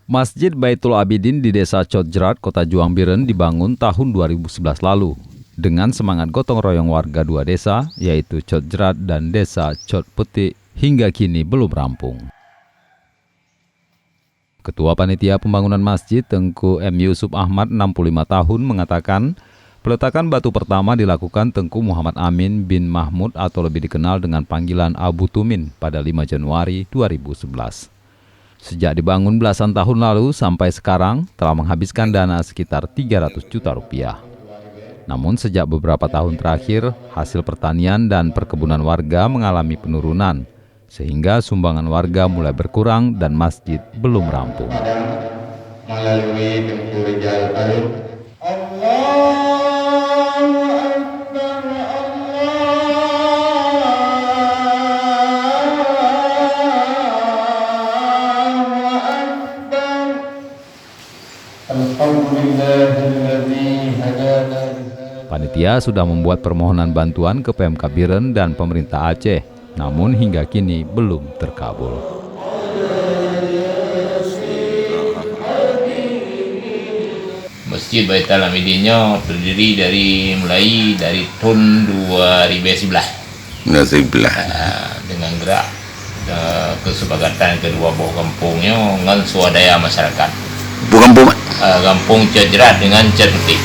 Masjid Baitul Abidin di Desa Cotjrat, Kota Juang Biren dibangun tahun 2011 lalu dengan semangat gotong royong warga dua desa, yaitu Cotjrat dan Desa Cot Putih, hingga kini belum rampung. Ketua Panitia Pembangunan Masjid Tengku M. Yusuf Ahmad, 65 tahun, mengatakan peletakan batu pertama dilakukan Tengku Muhammad Amin bin Mahmud atau lebih dikenal dengan panggilan Abu Tumin pada 5 Januari 2011. Sejak dibangun belasan tahun lalu sampai sekarang telah menghabiskan dana sekitar 300 juta rupiah. Namun sejak beberapa tahun terakhir, hasil pertanian dan perkebunan warga mengalami penurunan, sehingga sumbangan warga mulai berkurang dan masjid belum rampung. Melalui Tengku Rijal Alun, Panitia sudah membuat permohonan bantuan ke PMK Biren dan pemerintah Aceh, namun hingga kini belum terkabul. Masjid Baitul Abidinnya terdiri mulai dari tahun 2011 dengan gerak kesepakatan kedua buah kampungnya dengan swadaya masyarakat. Kampung Cotjrat dengan Cot Putih.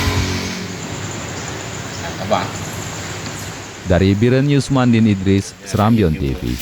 Dari Biren Yusmandin Idris, Serambion TV.